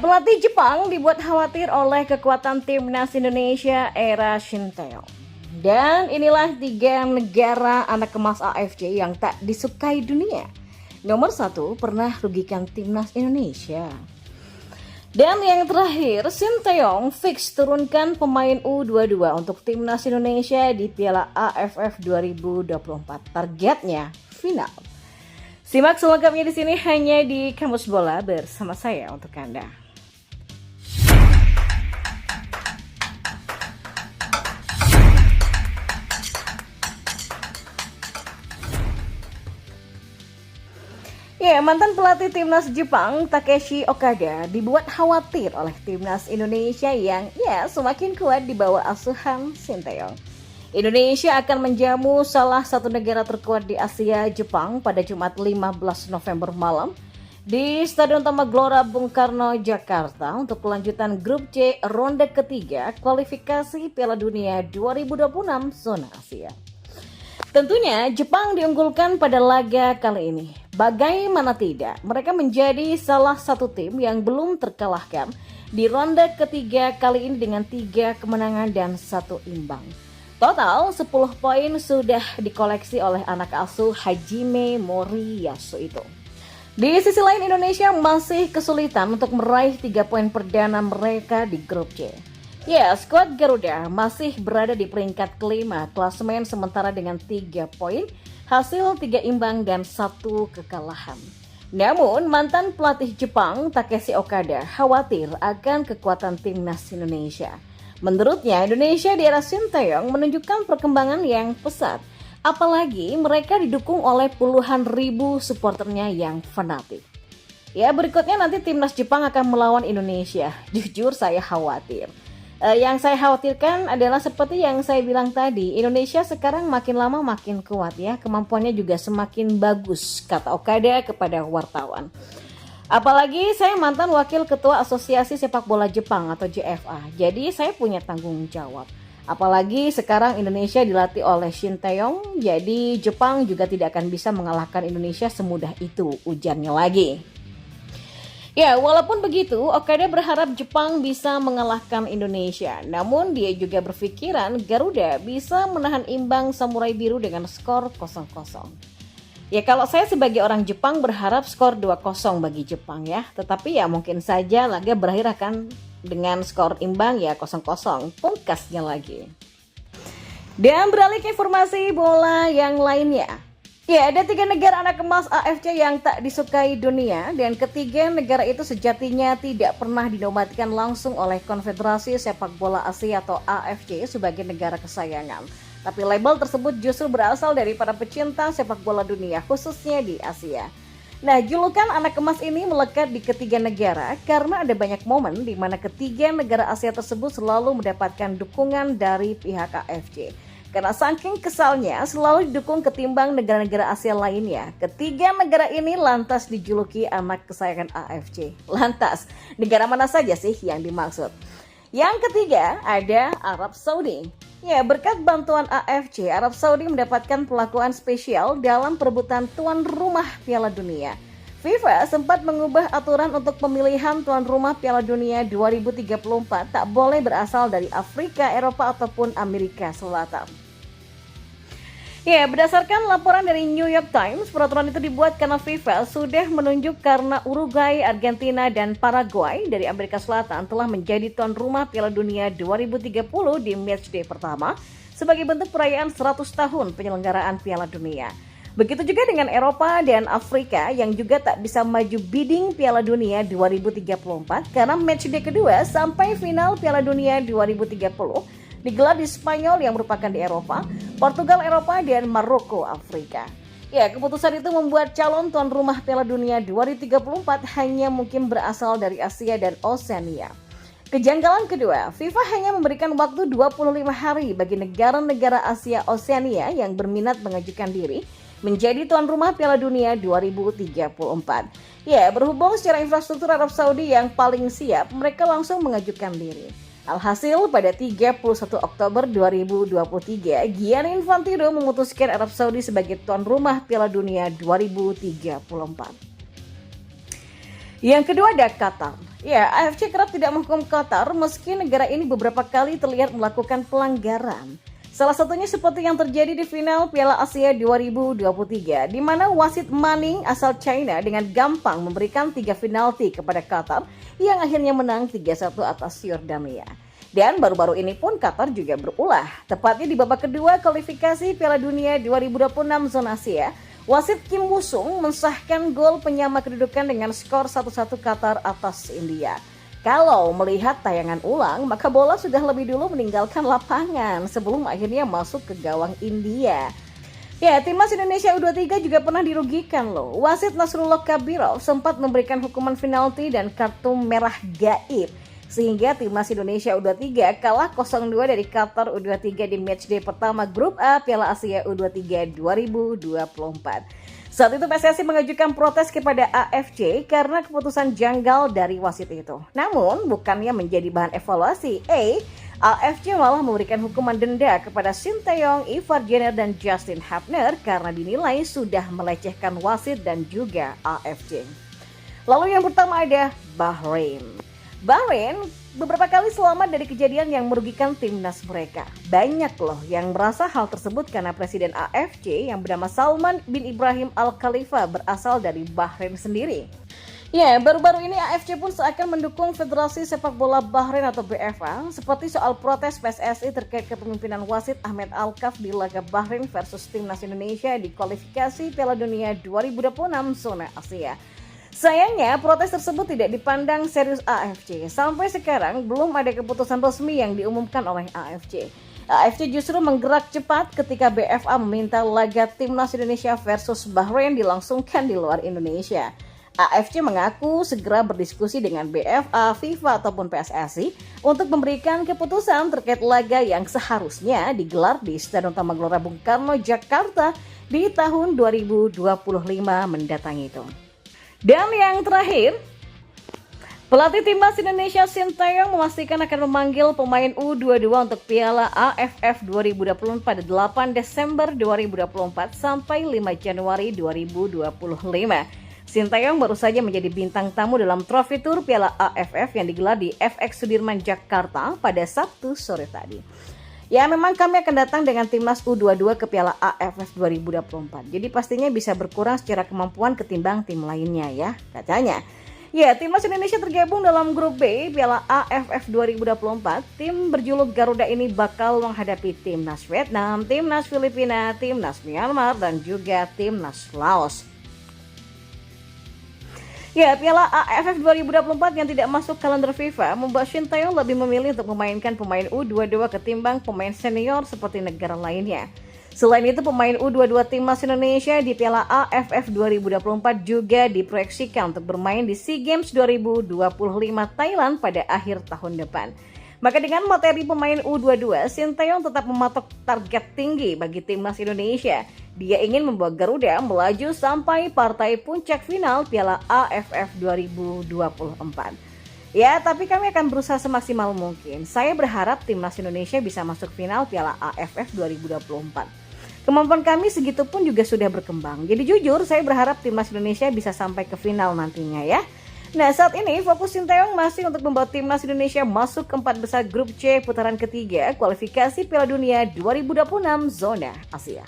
Pelatih Jepang dibuat khawatir oleh kekuatan timnas Indonesia era Shin Tae-yong. Dan inilah 3 negara anak emas AFC yang tak disukai dunia. Nomor 1 pernah rugikan timnas Indonesia. Dan yang terakhir, Shin Tae-yong fix turunkan pemain U22 untuk timnas Indonesia di Piala AFF 2024. Targetnya final. Simak selengkapnya di sini hanya di Kamus Bola bersama saya untuk Anda. Mantan pelatih timnas Jepang Takeshi Okada dibuat khawatir oleh timnas Indonesia yang semakin kuat di bawah asuhan Shin Tae-yong. Indonesia akan menjamu salah satu negara terkuat di Asia, Jepang, pada Jumat 15 November malam di Stadion Tamaglora Bung Karno, Jakarta untuk kelanjutan grup C ronde ketiga kualifikasi Piala Dunia 2026 zona Asia. Tentunya Jepang diunggulkan pada laga kali ini. Bagaimana tidak, mereka menjadi salah satu tim yang belum terkalahkan di ronde ketiga kali ini dengan 3 kemenangan dan 1 imbang. Total 10 poin sudah dikoleksi oleh anak asuh Hajime Moriyasu itu. Di sisi lain, Indonesia masih kesulitan untuk meraih 3 poin perdana mereka di grup C. Skuad Garuda masih berada di peringkat kelima klasemen sementara dengan 3 poin, hasil 3 imbang dan 1 kekalahan. Namun, mantan pelatih Jepang Takeshi Okada khawatir akan kekuatan timnas Indonesia. Menurutnya, Indonesia di era Shin Tae-yong menunjukkan perkembangan yang pesat. Apalagi mereka didukung oleh puluhan ribu supporternya yang fanatik. Berikutnya nanti timnas Jepang akan melawan Indonesia. Jujur saya khawatir. Yang saya khawatirkan adalah seperti yang saya bilang tadi, Indonesia sekarang makin lama makin kuat kemampuannya juga semakin bagus, kata Okada kepada wartawan. Apalagi saya mantan wakil ketua Asosiasi Sepak Bola Jepang atau JFA, jadi saya punya tanggung jawab. Apalagi sekarang Indonesia dilatih oleh Shin Tae-yong, jadi Jepang juga tidak akan bisa mengalahkan Indonesia semudah itu, ujarnya lagi. Walaupun begitu, Okada berharap Jepang bisa mengalahkan Indonesia. Namun dia juga berpikiran Garuda bisa menahan imbang Samurai Biru dengan skor 0-0. Kalau saya sebagai orang Jepang berharap skor 2-0 bagi Jepang Tetapi mungkin saja laga berakhir akan dengan skor imbang 0-0. Pungkasnya lagi. Dan beralih ke informasi bola yang lainnya. Ada 3 negara anak emas AFC yang tak disukai dunia dan ketiga negara itu sejatinya tidak pernah dinobatkan langsung oleh Konfederasi Sepak Bola Asia atau AFC sebagai negara kesayangan. Tapi label tersebut justru berasal dari para pecinta sepak bola dunia khususnya di Asia. Nah, julukan anak emas ini melekat di ketiga negara karena ada banyak momen di mana ketiga negara Asia tersebut selalu mendapatkan dukungan dari pihak AFC. Karena saking kesalnya selalu didukung ketimbang negara-negara Asia lainnya. Ketiga negara ini lantas dijuluki anak kesayangan AFC. Lantas, negara mana saja sih yang dimaksud? Yang ketiga ada Arab Saudi. Berkat bantuan AFC, Arab Saudi mendapatkan perlakuan spesial dalam perebutan tuan rumah Piala Dunia. FIFA sempat mengubah aturan untuk pemilihan tuan rumah Piala Dunia 2034 tak boleh berasal dari Afrika, Eropa ataupun Amerika Selatan. Berdasarkan laporan dari New York Times, peraturan itu dibuat karena FIFA sudah menunjuk karena Uruguay, Argentina, dan Paraguay dari Amerika Selatan telah menjadi tuan rumah Piala Dunia 2030 di matchday pertama sebagai bentuk perayaan 100 tahun penyelenggaraan Piala Dunia. Begitu juga dengan Eropa dan Afrika yang juga tak bisa maju bidding Piala Dunia 2034 karena matchday kedua sampai final Piala Dunia 2030 digelar di Spanyol yang merupakan di Eropa, Portugal Eropa, dan Maroko Afrika. Keputusan itu membuat calon tuan rumah Piala Dunia 2034 hanya mungkin berasal dari Asia dan Oseania. Kejanggalan kedua, FIFA hanya memberikan waktu 25 hari bagi negara-negara Asia Oseania yang berminat mengajukan diri menjadi tuan rumah Piala Dunia 2034. Berhubung secara infrastruktur Arab Saudi yang paling siap, mereka langsung mengajukan diri. Alhasil pada 31 Oktober 2023, Gianni Infantino memutuskan Arab Saudi sebagai tuan rumah Piala Dunia 2034. Yang kedua ada Qatar. Ya, AFC kerap tidak menghukum Qatar meski negara ini beberapa kali terlihat melakukan pelanggaran. Salah satunya seperti yang terjadi di final Piala Asia 2023, di mana wasit Manning asal China dengan gampang memberikan 3 penalti kepada Qatar yang akhirnya menang 3-1 atas Yordania. Dan baru-baru ini pun Qatar juga berulah, tepatnya di babak kedua kualifikasi Piala Dunia 2026 zona Asia. Wasit Kim Woo-sung mensahkan gol penyama kedudukan dengan skor 1-1 Qatar atas India. Kalau melihat tayangan ulang, maka bola sudah lebih dulu meninggalkan lapangan sebelum akhirnya masuk ke gawang India. Ya, timnas Indonesia U23 juga pernah dirugikan loh. Wasit Nasrullah Kabirov sempat memberikan hukuman penalti dan kartu merah gaib, sehingga timnas Indonesia U23 kalah 0-2 dari Qatar U23 di matchday pertama Grup A Piala Asia U23 2024. Saat itu PSSI mengajukan protes kepada AFC karena keputusan janggal dari wasit itu. Namun, bukannya menjadi bahan evaluasi, AFC malah memberikan hukuman denda kepada Sinteyong, Ivar Jenner, dan Justin Hapner karena dinilai sudah melecehkan wasit dan juga AFC. Lalu yang pertama ada Bahrain. Bahrain beberapa kali selamat dari kejadian yang merugikan timnas mereka. Banyak loh yang merasa hal tersebut karena Presiden AFC yang bernama Salman bin Ibrahim Al Khalifa berasal dari Bahrain sendiri. Ya, baru-baru ini AFC pun seakan mendukung Federasi Sepak Bola Bahrain atau BFA seperti soal protes PSSI terkait kepemimpinan wasit Ahmed Alkaf di laga Bahrain versus timnas Indonesia di kualifikasi Piala Dunia 2026 zona Asia. Sayangnya, protes tersebut tidak dipandang serius AFC. Sampai sekarang, belum ada keputusan resmi yang diumumkan oleh AFC. AFC justru menggerak cepat ketika BFA meminta laga timnas Indonesia versus Bahrain dilangsungkan di luar Indonesia. AFC mengaku segera berdiskusi dengan BFA, FIFA, ataupun PSSI untuk memberikan keputusan terkait laga yang seharusnya digelar di Stadion Utama Gelora Bung Karno, Jakarta di tahun 2025 mendatang itu. Dan yang terakhir, pelatih timnas Indonesia Sinteyong memastikan akan memanggil pemain U22 untuk Piala AFF 2024 pada 8 Desember 2024 sampai 5 Januari 2025. Sinteyong baru saja menjadi bintang tamu dalam Trophy Tour Piala AFF yang digelar di FX Sudirman, Jakarta pada Sabtu sore tadi. Ya, memang kami akan datang dengan timnas U22 ke Piala AFF 2024. Jadi pastinya bisa berkurang secara kemampuan ketimbang tim lainnya ya, katanya. Ya, timnas Indonesia tergabung dalam grup B Piala AFF 2024. Tim berjuluk Garuda ini bakal menghadapi timnas Vietnam, timnas Filipina, timnas Myanmar, dan juga timnas Laos. Ya, Piala AFF 2024 yang tidak masuk kalender FIFA membuat Sinteyong lebih memilih untuk memainkan pemain U22 ketimbang pemain senior seperti negara lainnya. Selain itu, pemain U22 timnas Indonesia di Piala AFF 2024 juga diproyeksikan untuk bermain di SEA Games 2025 Thailand pada akhir tahun depan. Maka dengan materi pemain U22, Sinteyong tetap mematok target tinggi bagi timnas Indonesia. Dia ingin membawa Garuda melaju sampai partai puncak final Piala AFF 2024. Ya, tapi kami akan berusaha semaksimal mungkin. Saya berharap timnas Indonesia bisa masuk final Piala AFF 2024. Kemampuan kami segitu pun juga sudah berkembang. Jadi jujur, saya berharap timnas Indonesia bisa sampai ke final nantinya ya. Nah, saat ini fokus Sinteyong masih untuk membawa timnas Indonesia masuk ke 4 besar grup C putaran ketiga kualifikasi Piala Dunia 2026 zona Asia.